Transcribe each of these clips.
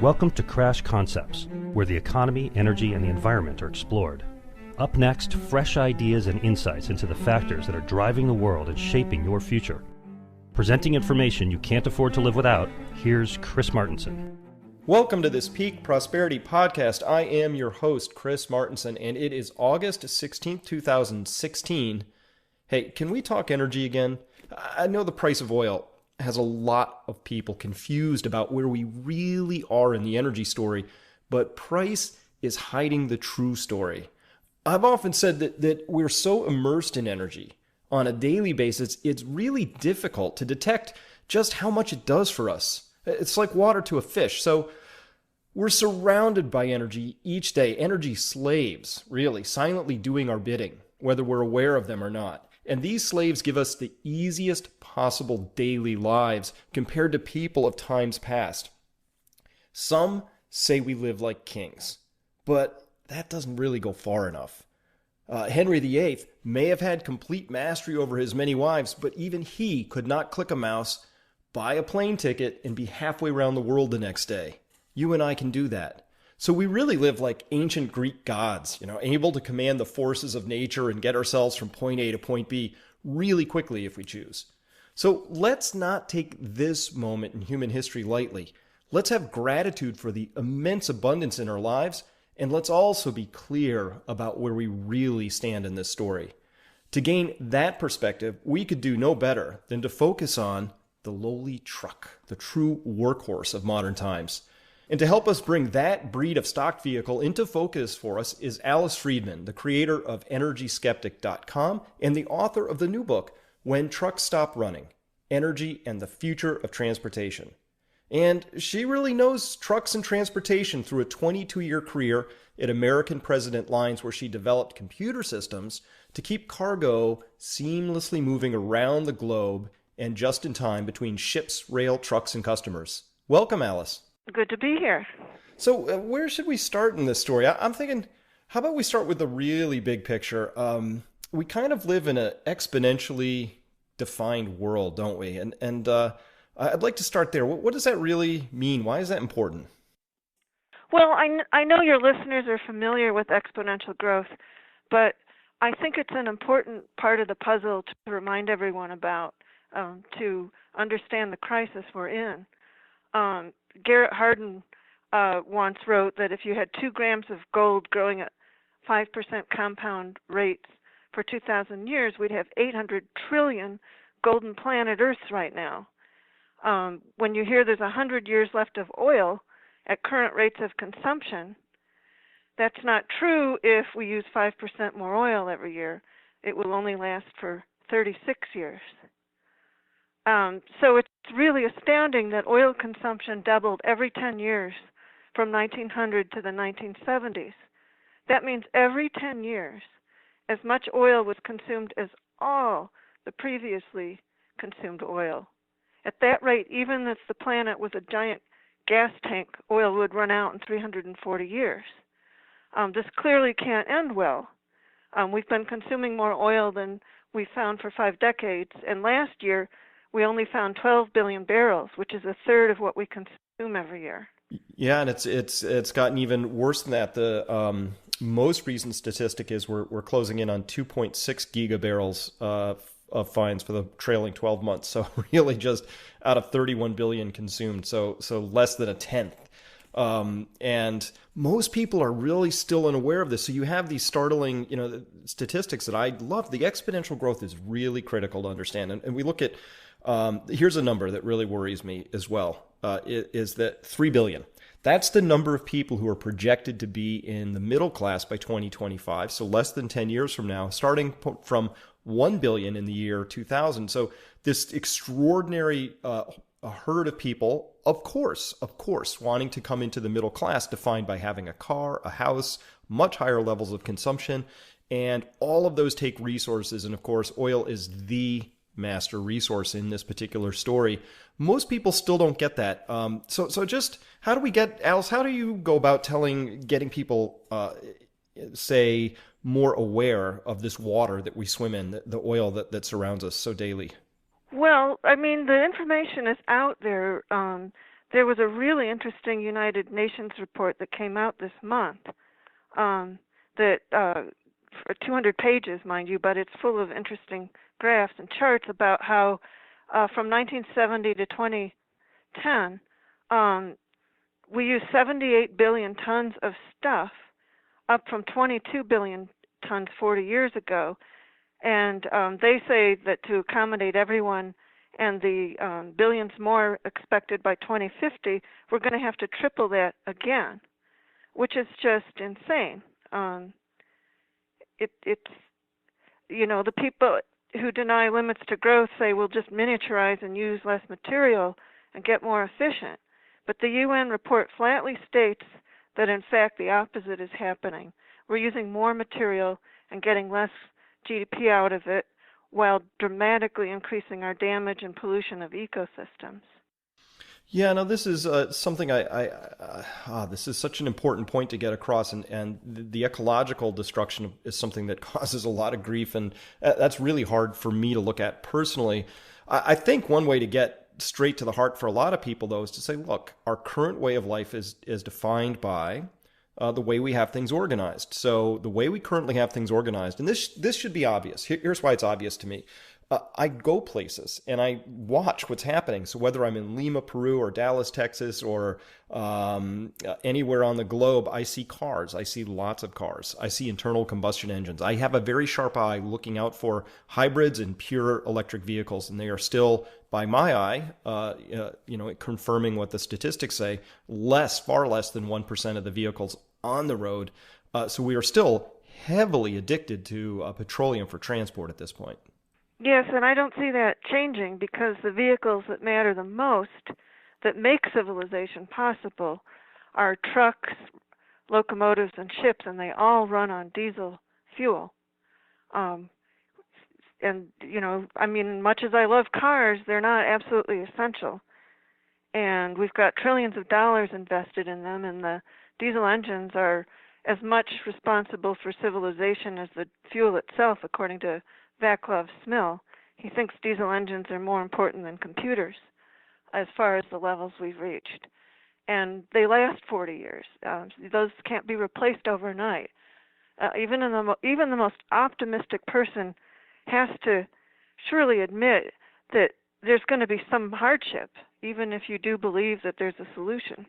Welcome to Crash Concepts, where the economy, energy, and the environment are explored. Up next, fresh ideas and insights into the factors that are driving the world and shaping your future. Presenting information you can't afford to live without, here's Chris Martenson. Welcome to this Peak Prosperity Podcast. I am your host, Chris Martenson, and it is August 16th, 2016. Hey, can we talk energy again? I know the price of oil has a lot of people confused about where we really are in the energy story, but price is hiding the true story. I've often said that we're so immersed in energy on a daily basis, it's really difficult to detect just how much it does for us. It's like water to a fish. So we're surrounded by energy each day, energy slaves, really, silently doing our bidding, whether we're aware of them or not. And these slaves give us the easiest possible daily lives compared to people of times past. Some say we live like kings, but that doesn't really go far enough. Henry VIII may have had complete mastery over his many wives, but even he could not click a mouse, buy a plane ticket, and be halfway around the world the next day. You and I can do that. So we really live like ancient Greek gods, able to command the forces of nature and get ourselves from point A to point B really quickly if we choose. So let's not take this moment in human history lightly. Let's have gratitude for the immense abundance in our lives, and let's also be clear about where we really stand in this story. To gain that perspective, we could do no better than to focus on the lowly truck, the true workhorse of modern times. And to help us bring that breed of stock vehicle into focus for us is Alice Friedemann, the creator of energyskeptic.com and the author of the new book, When Trucks Stop Running, Energy and the Future of Transportation. And she really knows trucks and transportation through a 22-year career at American President Lines, where she developed computer systems to keep cargo seamlessly moving around the globe and just in time between ships, rail, trucks, and customers. Welcome, Alice. Good to be here. So where should we start in this story? I'm thinking, how about we start with the really big picture? We kind of live in an exponentially defined world, don't we? And I'd like to start there. What does that really mean? Why is that important? Well, I know your listeners are familiar with exponential growth, but I think it's an important part of the puzzle to remind everyone about, to understand the crisis we're in. Garrett Hardin once wrote that if you had 2 grams of gold growing at 5% compound rates for 2,000 years, we'd have 800 trillion golden planet Earths right now. When you hear there's 100 years left of oil at current rates of consumption, that's not true if we use 5% more oil every year. It will only last for 36 years. So it's really astounding that oil consumption doubled every 10 years from 1900 to the 1970s. That means every 10 years, as much oil was consumed as all the previously consumed oil. At that rate, even if the planet was a giant gas tank, oil would run out in 340 years. This clearly can't end well. We've been consuming more oil than we found for 5 decades, and last year we only found 12 billion barrels, which is a third of what we consume every year. Yeah, and it's gotten even worse than that. The most recent statistic is we're closing in on 2.6 gigabarrels of finds for the trailing 12 months. So really just out of 31 billion consumed. So less than a tenth. And most people are really still unaware of this. So you have these startling, statistics that I love. The exponential growth is really critical to understand. And we look at, here's a number that really worries me as well, is that 3 billion. That's the number of people who are projected to be in the middle class by 2025. So less than 10 years from now, starting from 1 billion in the year 2000. So this extraordinary herd of people, of course, wanting to come into the middle class, defined by having a car, a house, much higher levels of consumption, and all of those take resources. And of course, oil is the master resource in this particular story. Most people still don't get that. So just how do we get, Alice, how do you go about getting people, say, more aware of this water that we swim in, the oil that surrounds us so daily? Well, I mean, the information is out there. there was a really interesting United Nations report that came out this month that 200 pages, mind you, but it's full of interesting graphs and charts about how from 1970 to 2010, we used 78 billion tons of stuff, up from 22 billion tons 40 years ago. And they say that to accommodate everyone and the billions more expected by 2050, we're going to have to triple that again, which is just insane. It's, you know, the people who deny limits to growth say we'll just miniaturize and use less material and get more efficient. But the UN report flatly states that in fact the opposite is happening. We're using more material and getting less GDP out of it while dramatically increasing our damage and pollution of ecosystems. Yeah, no, this is something this is such an important point to get across, and the ecological destruction is something that causes a lot of grief, and that's really hard for me to look at personally. I think one way to get straight to the heart for a lot of people, though, is to say, look, our current way of life is defined by the way we have things organized. So the way we currently have things organized, and this should be obvious. Here's why it's obvious to me. I go places and I watch what's happening. So whether I'm in Lima, Peru, or Dallas, Texas, or anywhere on the globe, I see cars. I see lots of cars. I see internal combustion engines. I have a very sharp eye looking out for hybrids and pure electric vehicles, and they are still, by my eye, confirming what the statistics say, far less than 1% of the vehicles on the road. So we are still heavily addicted to petroleum for transport at this point. Yes, and I don't see that changing, because the vehicles that matter the most, that make civilization possible, are trucks, locomotives, and ships, and they all run on diesel fuel. And, you know, I mean, much as I love cars, they're not absolutely essential. And we've got trillions of dollars invested in them, and the diesel engines are as much responsible for civilization as the fuel itself, according to Vaclav Smil. He thinks diesel engines are more important than computers as far as the levels we've reached. And they last 40 years. Those can't be replaced overnight. Even the most optimistic person has to surely admit that there's going to be some hardship, even if you do believe that there's a solution.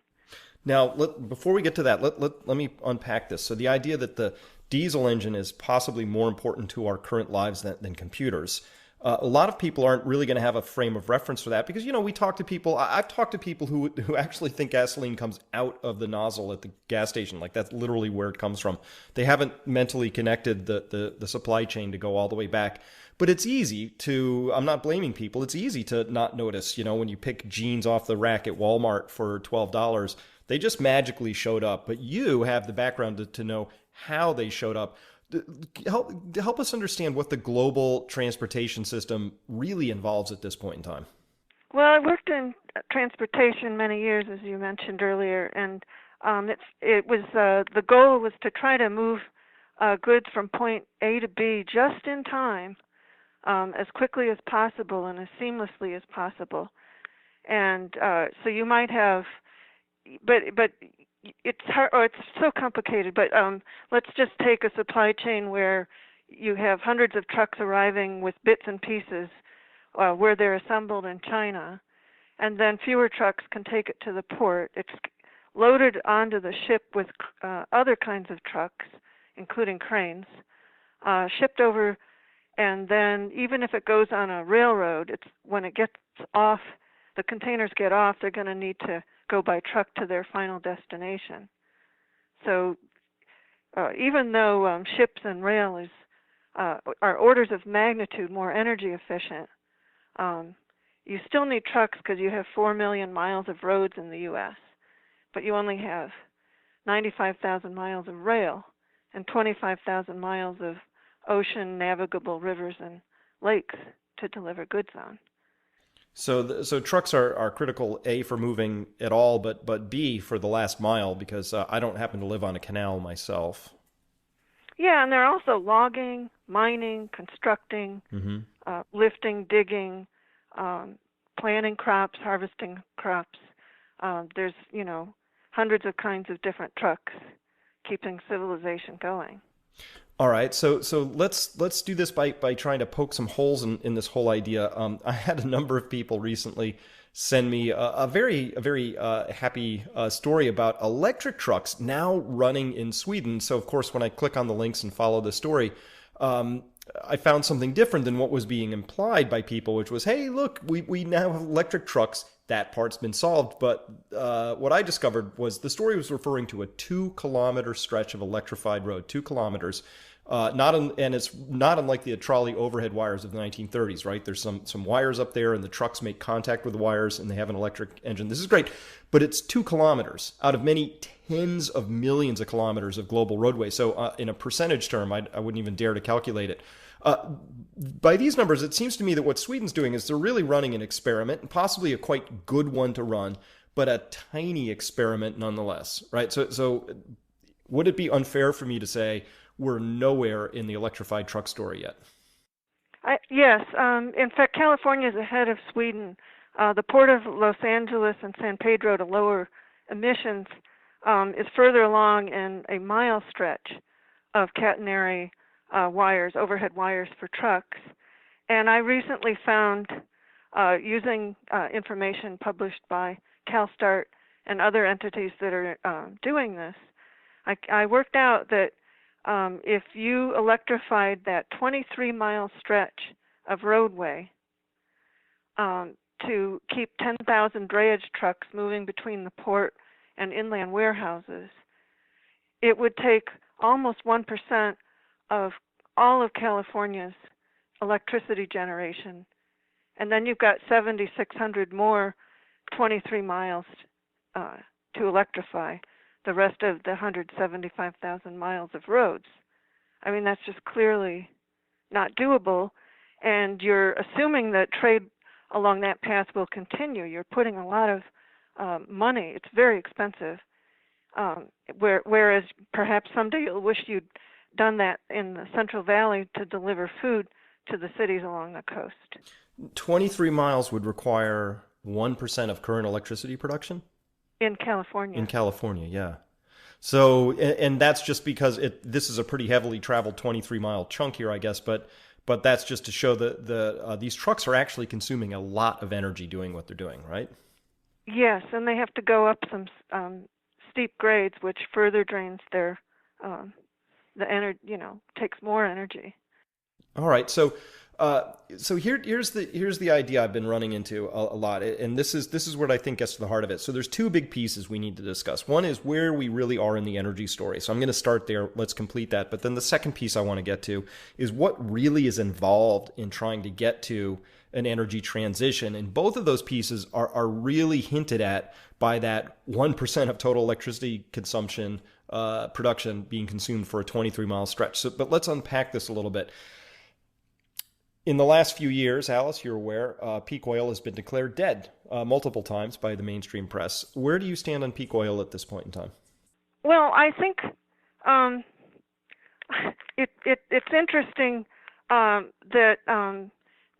Now, before we get to that, let me unpack this. So the idea that the diesel engine is possibly more important to our current lives than computers. A lot of people aren't really going to have a frame of reference for that because, you know, we talk to people. I've talked to people who actually think gasoline comes out of the nozzle at the gas station. Like, that's literally where it comes from. They haven't mentally connected the supply chain to go all the way back. But it's easy to, I'm not blaming people, it's easy to not notice, you know, when you pick jeans off the rack at Walmart for $12, they just magically showed up. But you have the background to know how they showed up. Help us understand what the global transportation system really involves at this point in time. Well, I worked in transportation many years, as you mentioned earlier, and the goal was to try to move goods from point A to B just in time, as quickly as possible and as seamlessly as possible. And so you might have, but it's hard, or it's so complicated, but let's just take a supply chain where you have hundreds of trucks arriving with bits and pieces where they're assembled in China, and then fewer trucks can take it to the port. It's loaded onto the ship with other kinds of trucks, including cranes, shipped over, and then even if it goes on a railroad, when it gets off, the containers get off, they're going to need to go by truck to their final destination. So even though ships and rail are orders of magnitude more energy efficient, you still need trucks because you have 4 million miles of roads in the U.S., but you only have 95,000 miles of rail and 25,000 miles of ocean navigable rivers and lakes to deliver goods on. So trucks are critical, A, for moving at all, but B, for the last mile, because I don't happen to live on a canal myself. Yeah, and they're also logging, mining, constructing, lifting, digging, planting crops, harvesting crops, There's, hundreds of kinds of different trucks keeping civilization going. All right, so let's do this by trying to poke some holes in this whole idea. I had a number of people recently send me a very happy story about electric trucks now running in Sweden. So of course, when I click on the links and follow the story, I found something different than what was being implied by people, which was, hey, look, we now have electric trucks. That part's been solved. But what I discovered was the story was referring to a 2-kilometer stretch of electrified road, 2 kilometers. And it's not unlike the trolley overhead wires of the 1930s, right? There's some wires up there, and the trucks make contact with the wires, and they have an electric engine. This is great, but it's 2 kilometers out of many tens of millions of kilometers of global roadway. So in a percentage term, I wouldn't even dare to calculate it. By these numbers, it seems to me that what Sweden's doing is they're really running an experiment, and possibly a quite good one to run, but a tiny experiment nonetheless, right? So would it be unfair for me to say we're nowhere in the electrified truck story yet? Yes. In fact, California is ahead of Sweden. The Port of Los Angeles and San Pedro to lower emissions is further along in a mile stretch of catenary wires, overhead wires for trucks. And I recently found, using information published by CalSTART and other entities that are doing this, I worked out that if you electrified that 23-mile stretch of roadway to keep 10,000 drayage trucks moving between the port and inland warehouses, it would take almost 1% of all of California's electricity generation. And then you've got 7,600 more 23 miles to electrify the rest of the 175,000 miles of roads. I mean, that's just clearly not doable. And you're assuming that trade along that path will continue. You're putting a lot of money. It's very expensive. Whereas perhaps someday you'll wish you'd done that in the Central Valley to deliver food to the cities along the coast. 23 miles would require 1% of current electricity production? In California. In California, yeah. So, and that's just because this is a pretty heavily traveled 23-mile chunk here, I guess, but that's just to show that these trucks are actually consuming a lot of energy doing what they're doing, right? Yes, and they have to go up some steep grades, which further drains their the energy, takes more energy. All right, so here's the idea I've been running into a lot, and this is what I think gets to the heart of it. So there's two big pieces we need to discuss. One is where we really are in the energy story. So I'm going to start there. Let's complete that. But then the second piece I want to get to is what really is involved in trying to get to an energy transition. And both of those pieces are really hinted at by that 1% of total electricity consumption production being consumed for a 23-mile stretch. But let's unpack this a little bit. In the last few years, Alice, you're aware, peak oil has been declared dead multiple times by the mainstream press. Where do you stand on peak oil at this point in time? Well, I think it's interesting that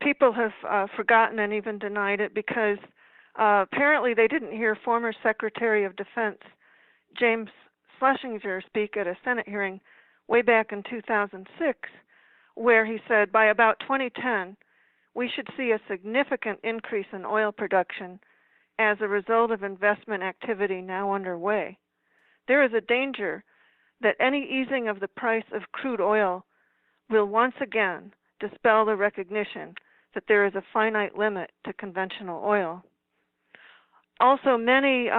people have forgotten and even denied it because apparently they didn't hear former Secretary of Defense James Schlesinger speak at a Senate hearing way back in 2006, where he said by about 2010, we should see a significant increase in oil production as a result of investment activity now underway. There is a danger that any easing of the price of crude oil will once again dispel the recognition that there is a finite limit to conventional oil. Also, many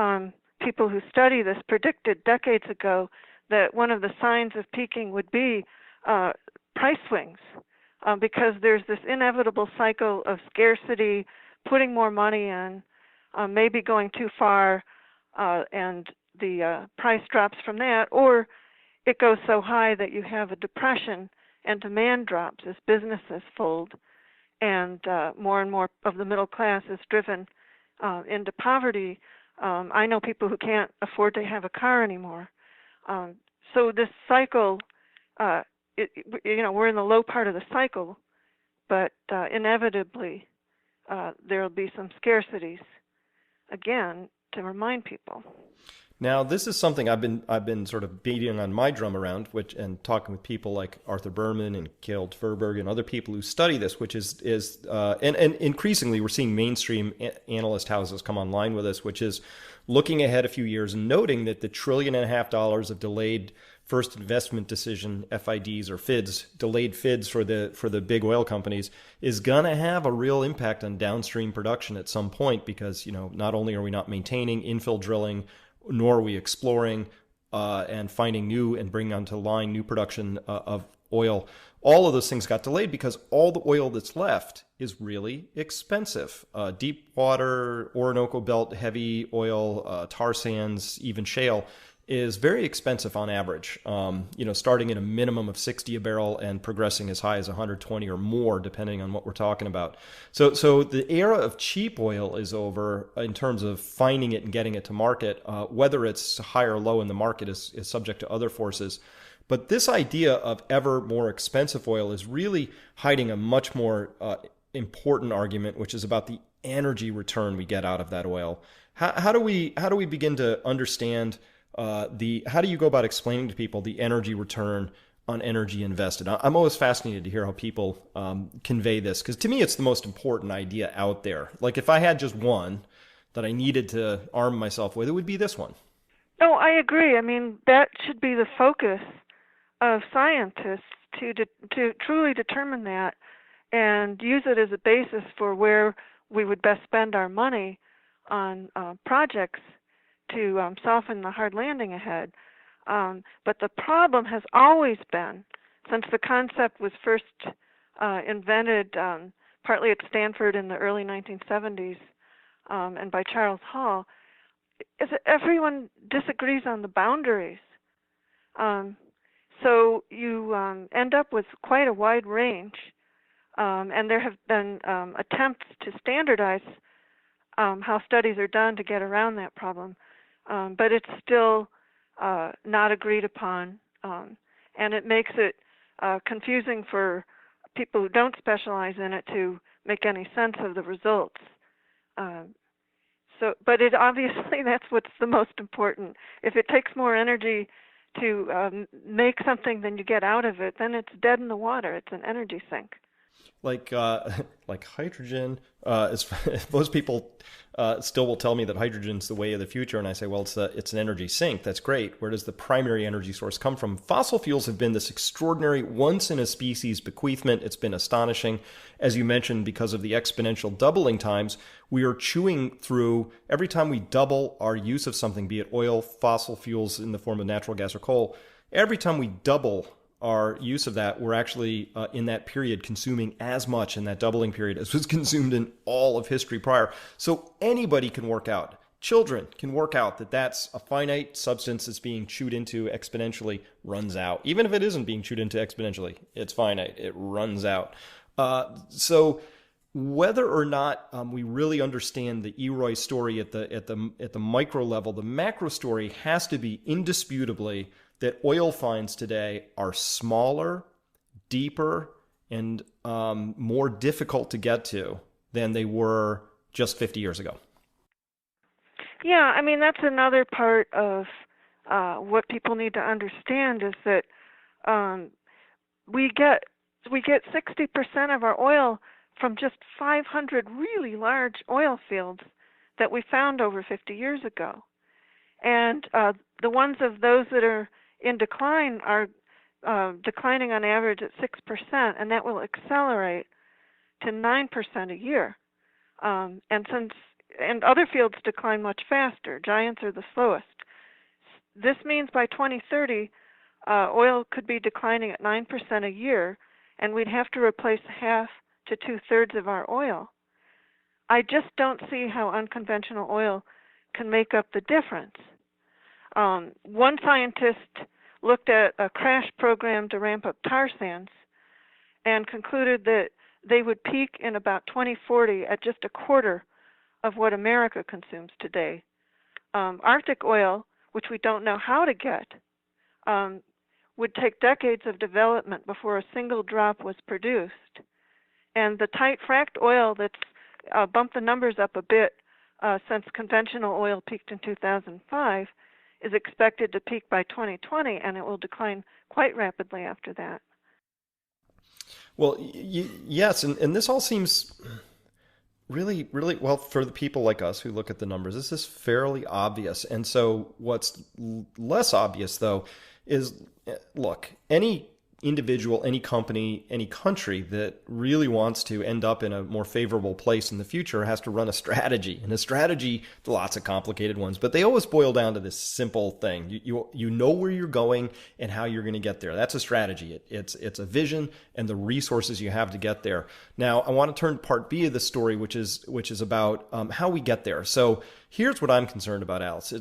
people who study this predicted decades ago that one of the signs of peaking would be price swings, because there's this inevitable cycle of scarcity, putting more money in, maybe going too far, and the price drops from that, or it goes so high that you have a depression and demand drops as businesses fold, and more of the middle class is driven into poverty. I know people who can't afford to have a car anymore. So this cycle, we're in the low part of the cycle, but inevitably there'll be some scarcities again to remind people. Now, this is something I've been sort of beating on my drum around, and talking with people like Arthur Berman and Kjell Tverberg and other people who study this, which is and increasingly we're seeing mainstream analyst houses come online with this, which is looking ahead a few years and noting that the $1.5 trillion of delayed first investment decision, FIDs or FIDs, delayed FIDs for the big oil companies, is going to have a real impact on downstream production at some point, because, not only are we not maintaining infill drilling, nor are we exploring and finding new and bringing onto line new production of oil. All of those things got delayed because all the oil that's left is really expensive. Deep water, Orinoco Belt, heavy oil, tar sands, even shale is very expensive on average, starting at a minimum of 60 a barrel and progressing as high as 120 or more, depending on what we're talking about. So the era of cheap oil is over in terms of finding it and getting it to market. Whether it's high or low in the market is subject to other forces. But this idea of ever more expensive oil is really hiding a much more important argument, which is about the energy return we get out of that oil. How do we begin to understand how do you go about explaining to people the energy return on energy invested? I'm always fascinated to hear how people convey this, because to me it's the most important idea out there. Like, if I had just one that I needed to arm myself with, it would be this one. No, I agree. I mean, that should be the focus of scientists, to truly determine that and use it as a basis for where we would best spend our money on projects to soften the hard landing ahead. But the problem has always been, since the concept was first invented partly at Stanford in the early 1970s and by Charles Hall, is that everyone disagrees on the boundaries. So you end up with quite a wide range, and there have been attempts to standardize how studies are done to get around that problem. But it's still not agreed upon, and it makes it confusing for people who don't specialize in it to make any sense of the results. But it obviously, that's what's the most important. If it takes more energy to make something than you get out of it, then it's dead in the water. It's an energy sink. Like hydrogen, most people still will tell me that hydrogen's the way of the future, and I say, well, it's an energy sink. That's great. Where does the primary energy source come from? Fossil fuels have been this extraordinary once-in-a-species bequeathment. It's been astonishing. As you mentioned, because of the exponential doubling times, we are chewing through, every time we double our use of something, be it oil, fossil fuels in the form of natural gas or coal, every time we double our use of that, we're actually in that period consuming as much in that doubling period as was consumed in all of history prior. So anybody can work out, children can work out that that's a finite substance that's being chewed into exponentially, runs out. Even if it isn't being chewed into exponentially, it's finite, it runs out. So whether or not we really understand the Eroy story at the micro level, the macro story has to be indisputably that oil finds today are smaller, deeper, and more difficult to get to than they were just 50 years ago. Yeah, I mean, that's another part of what people need to understand is that we get 60% of our oil from just 500 really large oil fields that we found over 50 years ago. And the ones of those that are in decline are declining on average at 6%, and that will accelerate to 9% a year. And other fields decline much faster. Giants are the slowest. This means by 2030, oil could be declining at 9% a year, and we'd have to replace half to two-thirds of our oil. I just don't see how unconventional oil can make up the difference. One scientist looked at a crash program to ramp up tar sands and concluded that they would peak in about 2040 at just a quarter of what America consumes today. Arctic oil, which we don't know how to get, would take decades of development before a single drop was produced. And the tight fracked oil that's bumped the numbers up a bit since conventional oil peaked in 2005, is expected to peak by 2020, and it will decline quite rapidly after that. Well, yes, and this all seems really, really, well, for the people like us who look at the numbers, this is fairly obvious. And so what's less obvious, though, is, look, any individual, any company, any country that really wants to end up in a more favorable place in the future has to run a strategy. And a strategy, lots of complicated ones, but they always boil down to this simple thing. You know where you're going and how you're going to get there. That's a strategy. It's a vision and the resources you have to get there. Now, I want to turn to part B of the story, which is about how we get there. So here's what I'm concerned about, Alice.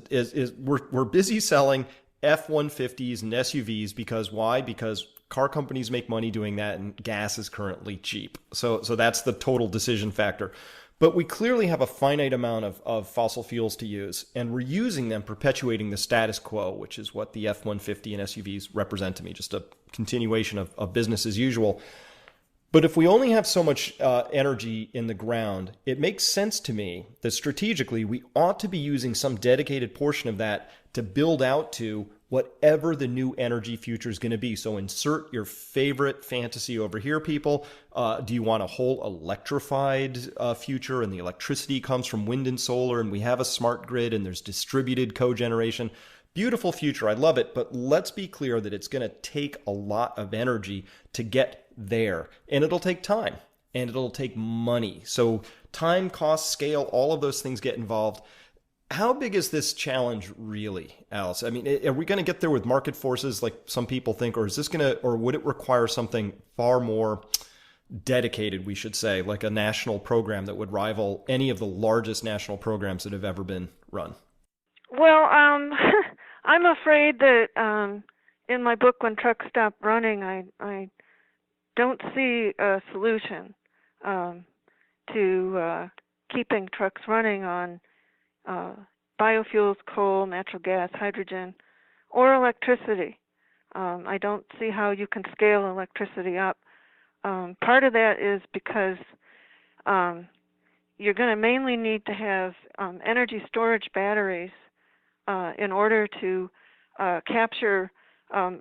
We're busy selling F-150s and SUVs because why? Because car companies make money doing that, and gas is currently cheap. So that's the total decision factor. But we clearly have a finite amount of fossil fuels to use, and we're using them, perpetuating the status quo, which is what the F-150 and SUVs represent to me, just a continuation of business as usual. But if we only have so much energy in the ground, it makes sense to me that strategically we ought to be using some dedicated portion of that to build out to whatever the new energy future is going to be. So insert your favorite fantasy over here, people. Do you want a whole electrified future, and the electricity comes from wind and solar, and we have a smart grid, and there's distributed cogeneration? Beautiful future. I love it. But let's be clear that it's going to take a lot of energy to get there, and it'll take time, and it'll take money. So time, cost, scale, all of those things get involved. How big is this challenge really, Alice? I mean, are we going to get there with market forces like some people think, or is this or would it require something far more dedicated, we should say, like a national program that would rival any of the largest national programs that have ever been run? Well, I'm afraid that in my book, When Trucks Stop Running, I don't see a solution to keeping trucks running on biofuels, coal, natural gas, hydrogen, or electricity. I don't see how you can scale electricity up. Part of that is because you're going to mainly need to have energy storage batteries in order to capture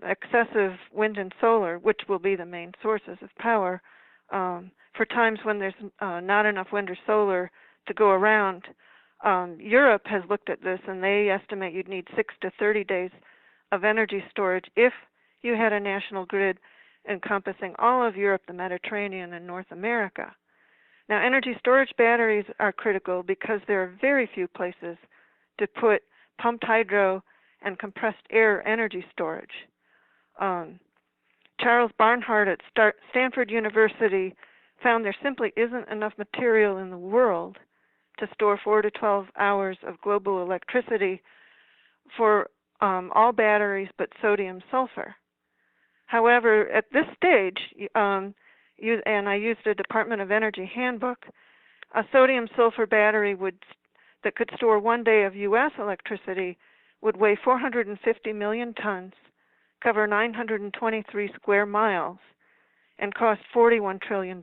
excessive wind and solar, which will be the main sources of power, for times when there's not enough wind or solar to go around. Europe has looked at this, and they estimate you'd need 6 to 30 days of energy storage if you had a national grid encompassing all of Europe, the Mediterranean, and North America. Now, energy storage batteries are critical because there are very few places to put pumped hydro and compressed air energy storage. Charles Barnhart at Stanford University found there simply isn't enough material in the world to store 4 to 12 hours of global electricity for all batteries but sodium sulfur. However, at this stage, and I used a Department of Energy handbook, a sodium sulfur battery that could store 1 day of U.S. electricity would weigh 450 million tons, cover 923 square miles, and cost $41 trillion.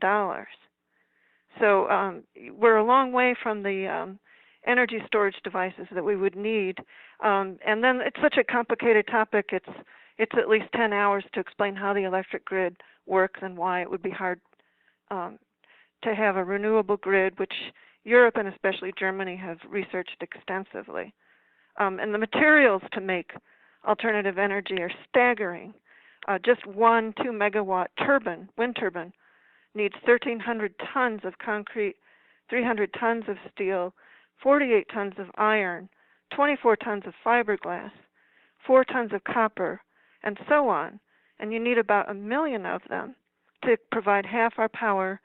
So we're a long way from the energy storage devices that we would need. And then it's such a complicated topic, it's at least 10 hours to explain how the electric grid works and why it would be hard to have a renewable grid, which Europe and especially Germany have researched extensively. And the materials to make alternative energy are staggering. Just one 2-megawatt wind turbine, needs 1,300 tons of concrete, 300 tons of steel, 48 tons of iron, 24 tons of fiberglass, 4 tons of copper, and so on. And you need about 1 million of them to provide half our power.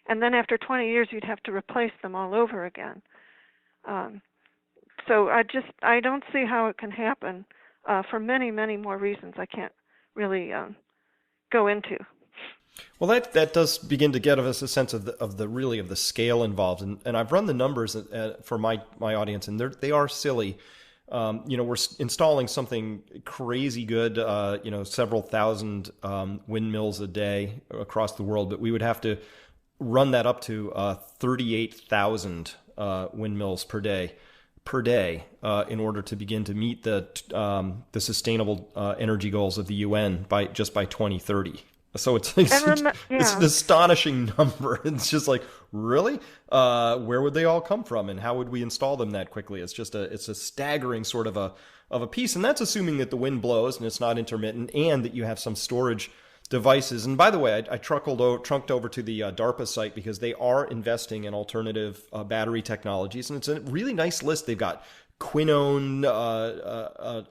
And then after 20 years, you'd have to replace them all over again. So I don't see how it can happen for many, many more reasons I can't really go into. Well, that does begin to give us a sense of the scale involved, and I've run the numbers for my audience, and they are silly. We're installing something crazy good, several thousand windmills a day across the world, but we would have to run that up to 38,000 windmills per day in order to begin to meet the sustainable energy goals of the UN by 2030. So it's an astonishing number. It's just like, really? Where would they all come from, and how would we install them that quickly? It's a staggering sort of a piece, and that's assuming that the wind blows and it's not intermittent, and that you have some storage devices. And by the way, I trunked over to the DARPA site because they are investing in alternative battery technologies, and it's a really nice list. They've got quinone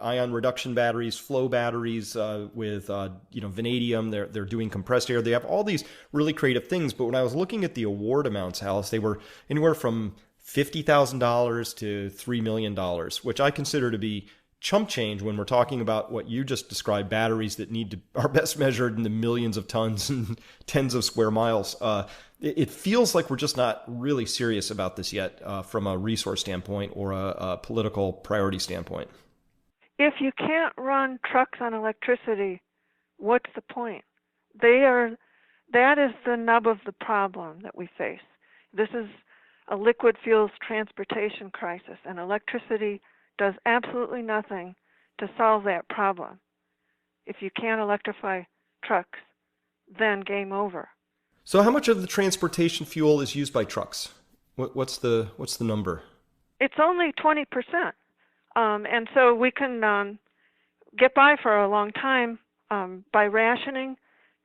ion reduction batteries, flow batteries with vanadium. They're doing compressed air. They have all these really creative things. But when I was looking at the award amounts, Alice, they were anywhere from $50,000 to $3 million, which I consider to be chump change when we're talking about what you just described, batteries that are best measured in the millions of tons and tens of square miles. It feels like we're just not really serious about this yet from a resource standpoint or a political priority standpoint. If you can't run trucks on electricity, what's the point? That is the nub of the problem that we face. This is a liquid fuels transportation crisis, and electricity does absolutely nothing to solve that problem. If you can't electrify trucks, then game over. So how much of the transportation fuel is used by trucks? What's the number? It's only 20%. And so we can get by for a long time by rationing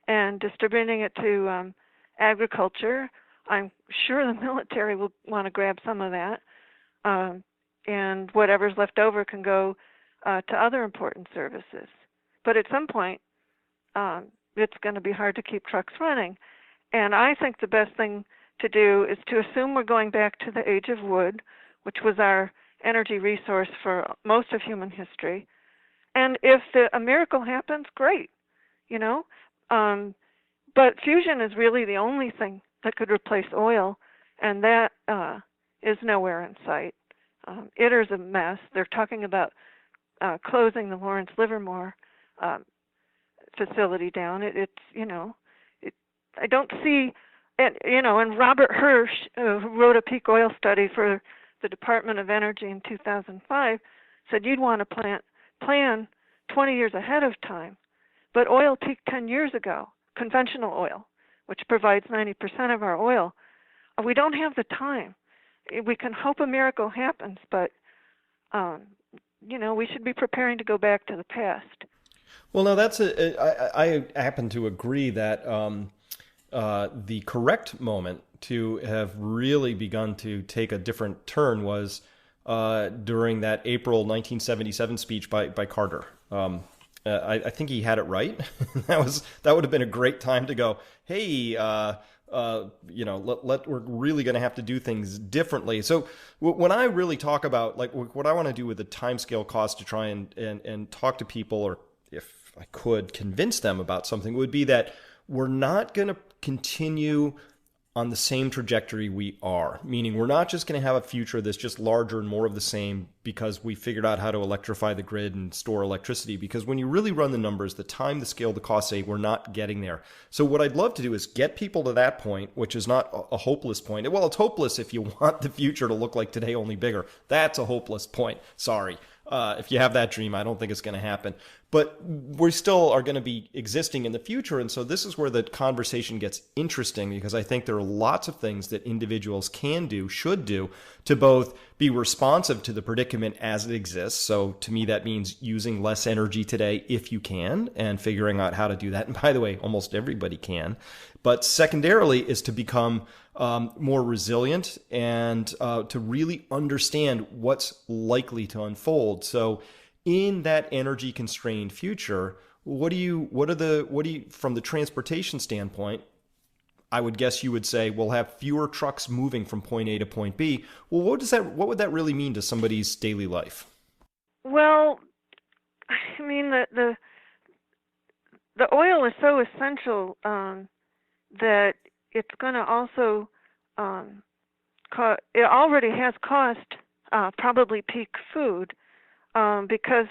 and distributing it to agriculture. I'm sure the military will want to grab some of that. And whatever's left over can go to other important services. But at some point, it's going to be hard to keep trucks running. And I think the best thing to do is to assume we're going back to the age of wood, which was our energy resource for most of human history. And if a miracle happens, great, But fusion is really the only thing that could replace oil, and that is nowhere in sight. ITER's a mess. They're talking about closing the Lawrence Livermore facility down. I don't see, and Robert Hirsch, who wrote a peak oil study for the Department of Energy in 2005, said you'd want to plan 20 years ahead of time. But oil peaked 10 years ago, conventional oil, which provides 90% of our oil. We don't have the time. We can hope a miracle happens, but, we should be preparing to go back to the past. Well, now I happen to agree that the correct moment to have really begun to take a different turn was during that April 1977 speech by Carter. I think he had it right. That would have been a great time to go, hey, we're really going to have to do things differently. So when I really talk about what I want to do with the timescale cost to try and talk to people, or if I could convince them about something, would be that we're not going to continue on the same trajectory we are, meaning we're not just going to have a future that's just larger and more of the same because we figured out how to electrify the grid and store electricity. Because when you really run the numbers, the time, the scale, the cost, we're not getting there. So what I'd love to do is get people to that point, which is not a hopeless point. Well, it's hopeless if you want the future to look like today, only bigger. That's a hopeless point. Sorry. If you have that dream, I don't think it's going to happen. But we still are going to be existing in the future. And so this is where the conversation gets interesting, because I think there are lots of things that individuals can do, should do, to both be responsive to the predicament as it exists. So to me, that means using less energy today if you can, and figuring out how to do that. And by the way, almost everybody can. But secondarily is to become more resilient and to really understand what's likely to unfold. So in that energy constrained future, from the transportation standpoint, I would guess you would say we'll have fewer trucks moving from point A to point B. Well, what would that really mean to somebody's daily life? Well, I mean, the oil is so essential that it's going to also it already has cost probably peak food because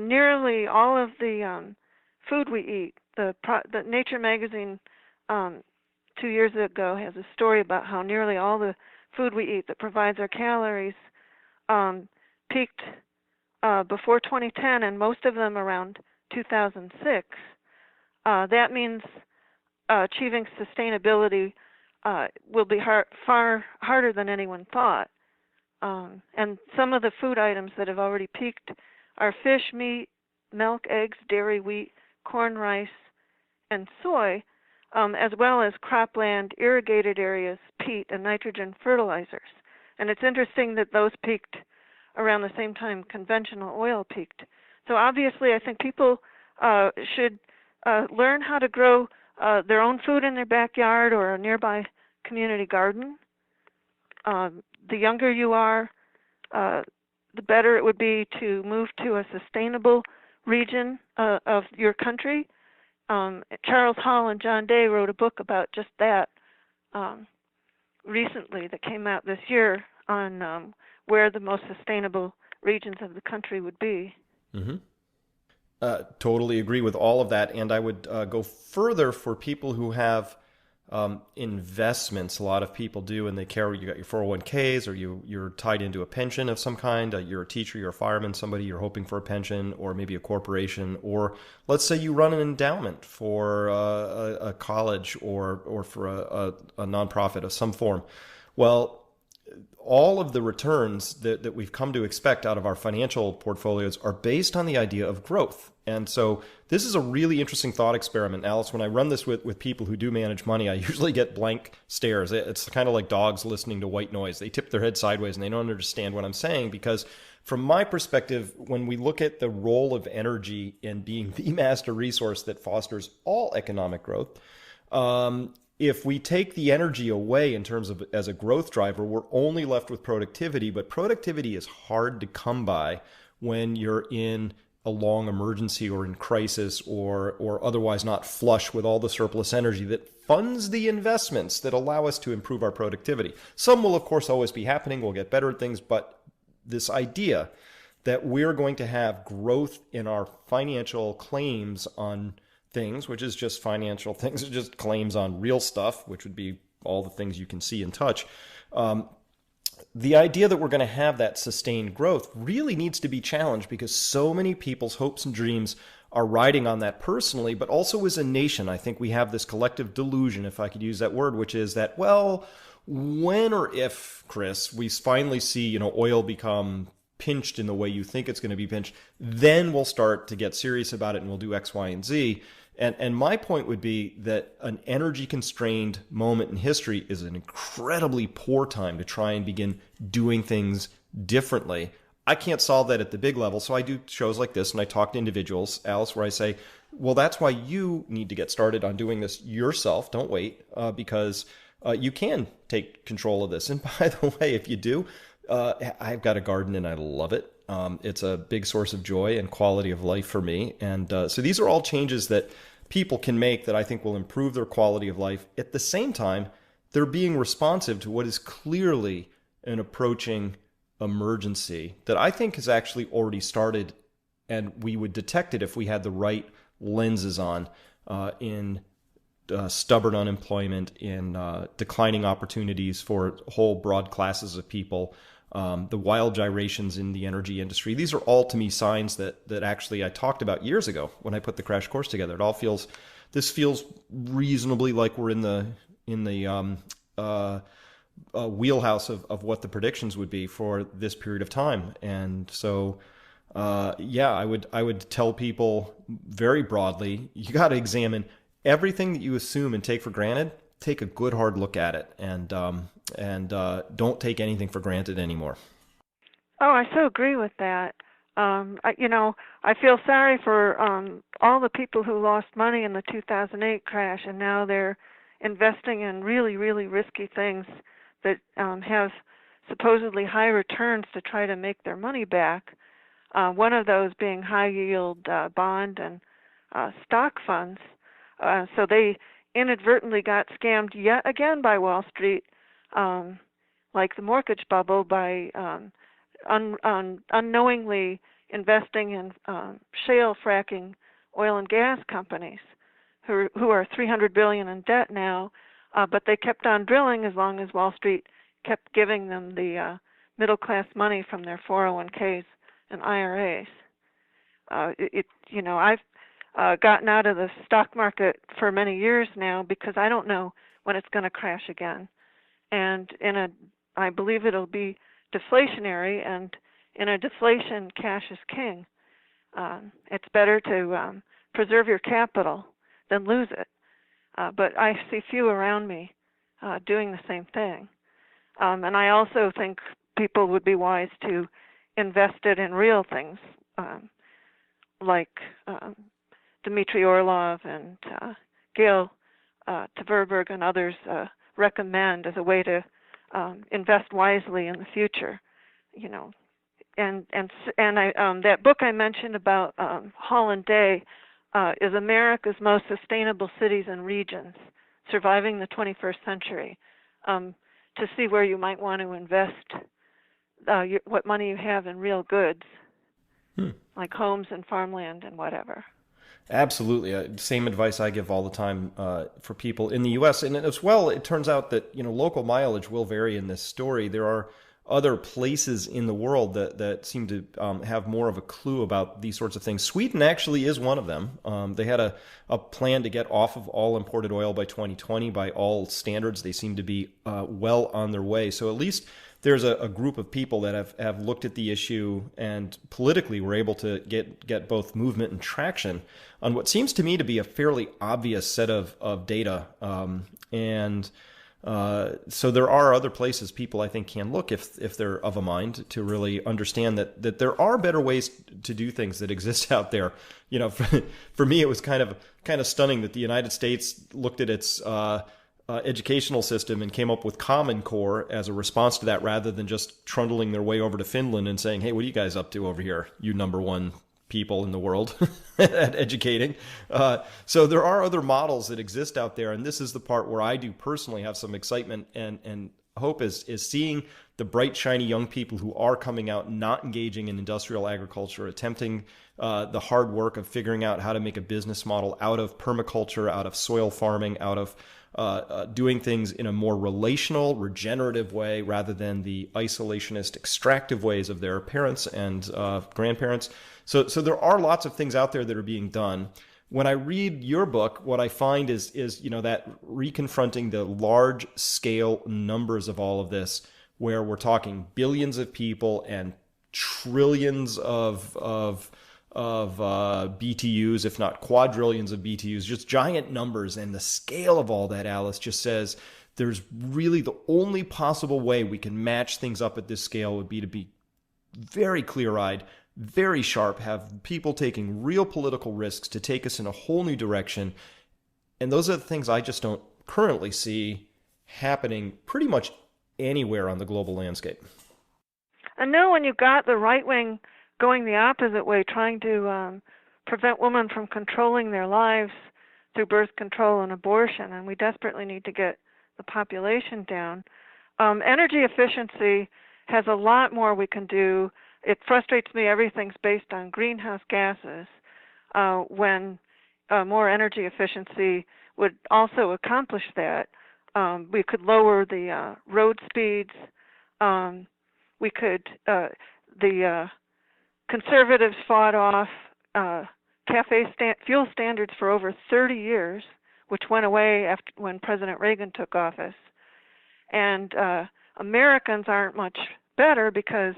nearly all of the food we eat, the Nature magazine 2 years ago has a story about how nearly all the food we eat that provides our calories peaked before 2010, and most of them around 2006. That means achieving sustainability will be far harder than anyone thought. And some of the food items that have already peaked are fish, meat, milk, eggs, dairy, wheat, corn, rice, and soy, as well as cropland, irrigated areas, peat, and nitrogen fertilizers. And it's interesting that those peaked around the same time conventional oil peaked. So obviously I think people should learn how to grow their own food in their backyard or a nearby community garden. The younger you are, the better it would be to move to a sustainable region of your country. Charles Hall and John Day wrote a book about just that recently that came out this year on where the most sustainable regions of the country would be. Mm-hmm. Totally agree with all of that. And I would go further for people who have investments. A lot of people do, and they carry, you got your 401ks, or you're tied into a pension of some kind. You're a teacher, you're a fireman, somebody, you're hoping for a pension, or maybe a corporation, or let's say you run an endowment for a college or for a nonprofit of some form. Well, all of the returns that we've come to expect out of our financial portfolios are based on the idea of growth. And so this is a really interesting thought experiment, Alice. When I run this with people who do manage money, I usually get blank stares. It's kind of like dogs listening to white noise. They tip their head sideways and they don't understand what I'm saying, because from my perspective, when we look at the role of energy in being the master resource that fosters all economic growth, if we take the energy away in terms of as a growth driver, we're only left with productivity. But productivity is hard to come by when you're in a long emergency or in crisis or otherwise not flush with all the surplus energy that funds the investments that allow us to improve our productivity. Some will, of course, always be happening. We'll get better at things. But this idea that we're going to have growth in our financial claims on things, which is just financial things, it's just claims on real stuff, which would be all the things you can see and touch. The idea that we're going to have that sustained growth really needs to be challenged, because so many people's hopes and dreams are riding on that personally, but also as a nation. I think we have this collective delusion, if I could use that word, which is that, well, when or if, Chris, we finally see, oil become pinched in the way you think it's going to be pinched, then we'll start to get serious about it and we'll do X, Y, and Z. And my point would be that an energy-constrained moment in history is an incredibly poor time to try and begin doing things differently. I can't solve that at the big level, so I do shows like this, and I talk to individuals, Alice, where I say, well, that's why you need to get started on doing this yourself. Don't wait, because you can take control of this. And by the way, if you do, I've got a garden and I love it. It's a big source of joy and quality of life for me. And so these are all changes that people can make that I think will improve their quality of life. At the same time, they're being responsive to what is clearly an approaching emergency that I think has actually already started, and we would detect it if we had the right lenses on in stubborn unemployment, in declining opportunities for whole broad classes of people, the wild gyrations in the energy industry. These are all, to me, signs that actually I talked about years ago when I put the crash course together. This feels reasonably like we're in the wheelhouse of what the predictions would be for this period of time. And so, I would tell people very broadly, you got to examine everything that you assume and take for granted. Take a good hard look at it, and don't take anything for granted anymore. Oh, I so agree with that. I feel sorry for all the people who lost money in the 2008 crash, and now they're investing in really, really risky things that have supposedly high returns to try to make their money back. One of those being high-yield bond and stock funds. So they inadvertently got scammed yet again by Wall Street, like the mortgage bubble, by unknowingly investing in shale fracking oil and gas companies who are $300 billion in debt now, but they kept on drilling as long as Wall Street kept giving them the middle class money from their 401ks and IRAs. I've gotten out of the stock market for many years now because I don't know when it's going to crash again. And I believe it'll be deflationary, and in a deflation, cash is king. It's better to preserve your capital than lose it. But I see few around me doing the same thing. And I also think people would be wise to invest it in real things, like Dmitry Orlov and Gail Tverberg and others recommend as a way to invest wisely in the future. And that book I mentioned about Holland Day is America's Most Sustainable Cities and Regions, Surviving the 21st Century, to see where you might want to invest what money you have in real goods, like homes and farmland and whatever. Absolutely. Same advice I give all the time for people in the U.S. And as well, it turns out that local mileage will vary in this story. There are other places in the world that seem to have more of a clue about these sorts of things. Sweden actually is one of them. They had a plan to get off of all imported oil by 2020. By all standards, they seem to be well on their way. So at least there's a group of people that have looked at the issue and politically were able to get both movement and traction on what seems to me to be a fairly obvious set of data. So there are other places people, I think, can look if they're of a mind to really understand that there are better ways to do things that exist out there. For me, it was kind of stunning that the United States looked at its educational system and came up with Common Core as a response to that, rather than just trundling their way over to Finland and saying, "Hey, what are you guys up to over here, you number one people in the world at educating?" So there are other models that exist out there, and this is the part where I do personally have some excitement and hope is seeing the bright, shiny young people who are coming out, not engaging in industrial agriculture, attempting the hard work of figuring out how to make a business model out of permaculture, out of soil farming, out of doing things in a more relational, regenerative way rather than the isolationist, extractive ways of their parents and grandparents. So there are lots of things out there that are being done. When I read your book, what I find is that reconfronting the large scale numbers of all of this, where we're talking billions of people and trillions of BTUs, if not quadrillions of BTUs, just giant numbers. And the scale of all that, Alice, just says there's really the only possible way we can match things up at this scale would be to be very clear-eyed, very sharp, have people taking real political risks to take us in a whole new direction. And those are the things I just don't currently see happening pretty much anywhere on the global landscape. I know when you got the right wing going the opposite way, trying to prevent women from controlling their lives through birth control and abortion, and we desperately need to get the population down. Energy efficiency has a lot more we can do. It frustrates me everything's based on greenhouse gases, when more energy efficiency would also accomplish that. We could lower the road speeds. We could, the conservatives fought off fuel standards for over 30 years, which went away when President Reagan took office. And Americans aren't much better, because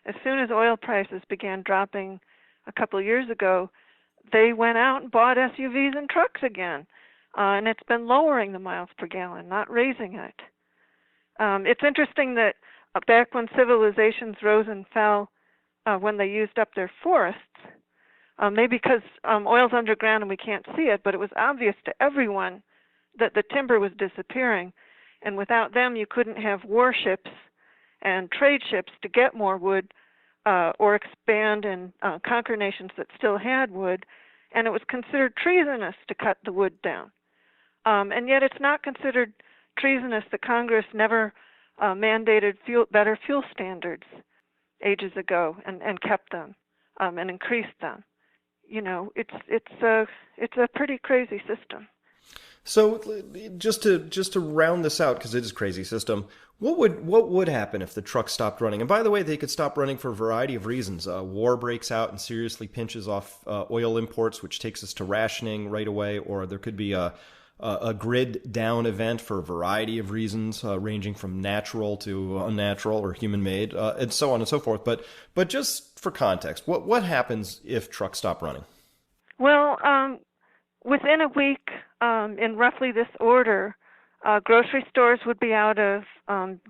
as soon as oil prices began dropping a couple of years ago, they went out and bought SUVs and trucks again. And it's been lowering the miles per gallon, not raising it. It's interesting that back when civilizations rose and fell, when they used up their forests, maybe because oil's underground and we can't see it, but it was obvious to everyone that the timber was disappearing. And without them, you couldn't have warships and trade ships to get more wood or expand and conquer nations that still had wood. And it was considered treasonous to cut the wood down. And yet it's not considered treasonous that Congress never mandated better fuel standards ages ago and kept them and increased them. It's a pretty crazy system. So just to round this out, because it is a crazy system, what would happen if the trucks stopped running? And by the way, they could stop running for a variety of reasons. War breaks out and seriously pinches off oil imports, which takes us to rationing right away, or there could be a grid down event for a variety of reasons, ranging from natural to unnatural or human made, and so on and so forth. But just for context, what happens if trucks stop running? Well, within a week, in roughly this order, grocery stores would be out of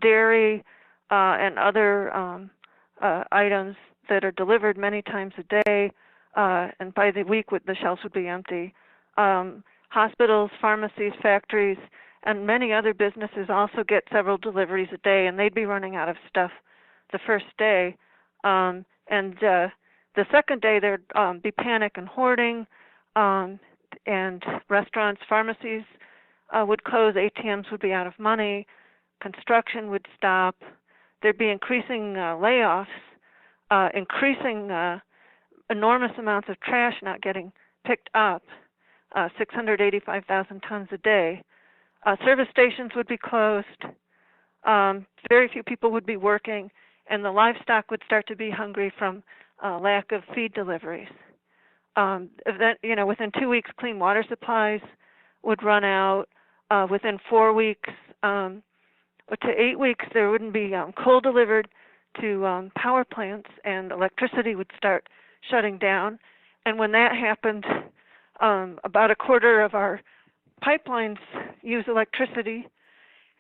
dairy and other items that are delivered many times a day, and by the week the shelves would be empty. Hospitals, pharmacies, factories, and many other businesses also get several deliveries a day, and they'd be running out of stuff the first day. And the second day, there'd be panic and hoarding, and restaurants, pharmacies would close, ATMs would be out of money, construction would stop, there'd be increasing layoffs, increasing enormous amounts of trash not getting picked up, 685,000 tons a day. Service stations would be closed, very few people would be working, and the livestock would start to be hungry from lack of feed deliveries. Within 2 weeks, clean water supplies would run out. Within 4 weeks to 8 weeks, there wouldn't be coal delivered to power plants, and electricity would start shutting down. And when that happened, about a quarter of our pipelines use electricity,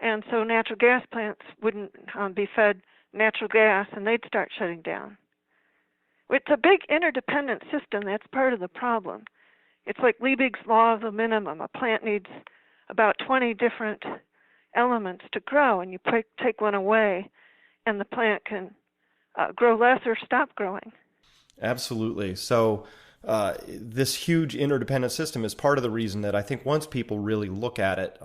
and so natural gas plants wouldn't be fed natural gas, and they'd start shutting down. It's a big interdependent system. That's part of the problem. It's like Liebig's law of the minimum. A plant needs about 20 different elements to grow, and you take one away, and the plant can grow less or stop growing. Absolutely. So this huge interdependent system is part of the reason that I think once people really look at it,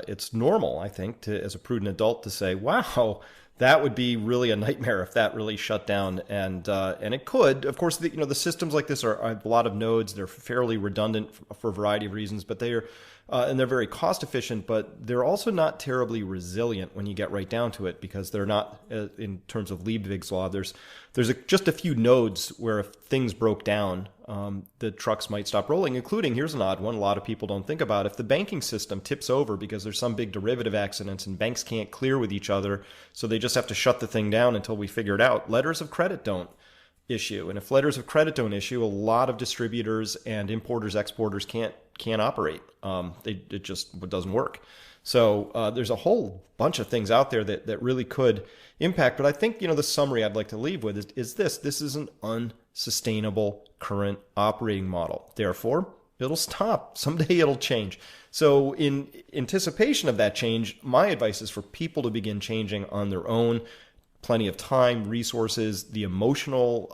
it's normal, I think, as a prudent adult to say, wow, that would be really a nightmare if that really shut down. And it could. Of course, the systems like this are a lot of nodes. They're fairly redundant for a variety of reasons, but they're very cost efficient, but they're also not terribly resilient when you get right down to it, because they're not, in terms of Liebig's law, there's just a few nodes where if things broke down, the trucks might stop rolling, including, here's an odd one, a lot of people don't think about. If the banking system tips over because there's some big derivative accidents and banks can't clear with each other, so they just have to shut the thing down until we figure it out, letters of credit don't issue. And if letters of credit don't issue, a lot of distributors and importers, exporters can't operate. It just doesn't work. So there's a whole bunch of things out there that really could impact. But I think, the summary I'd like to leave with is this. This is an unsustainable current operating model. Therefore, it'll stop. Someday it'll change. So in anticipation of that change, my advice is for people to begin changing on their own. Plenty of time, resources, the emotional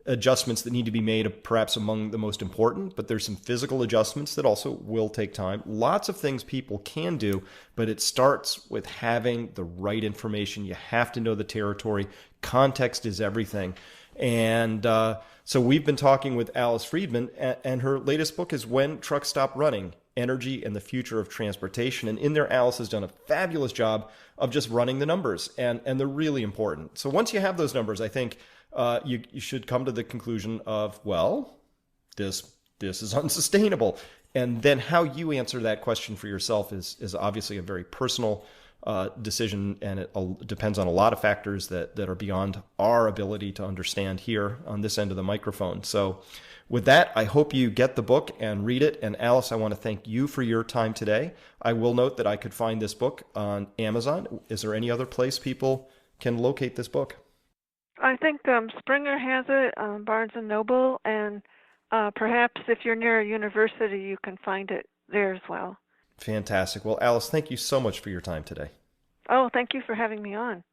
adjustments that need to be made, perhaps among the most important, but there's some physical adjustments that also will take time. Lots of things people can do, but it starts with having the right information. You have to know the territory. Context is everything. And so we've been talking with Alice Friedemann, and her latest book is When Trucks Stop Running, Energy and the Future of Transportation. And in there, Alice has done a fabulous job of just running the numbers, and they're really important. So once you have those numbers, I think you should come to the conclusion of, well, this is unsustainable. And then how you answer that question for yourself is obviously a very personal decision, and it depends on a lot of factors that are beyond our ability to understand here on this end of the microphone. So with that, I hope you get the book and read it. And Alice, I want to thank you for your time today. I will note that I could find this book on Amazon. Is there any other place people can locate this book? I think Springer has it, Barnes & Noble, and perhaps if you're near a university, you can find it there as well. Fantastic. Well, Alice, thank you so much for your time today. Oh, thank you for having me on.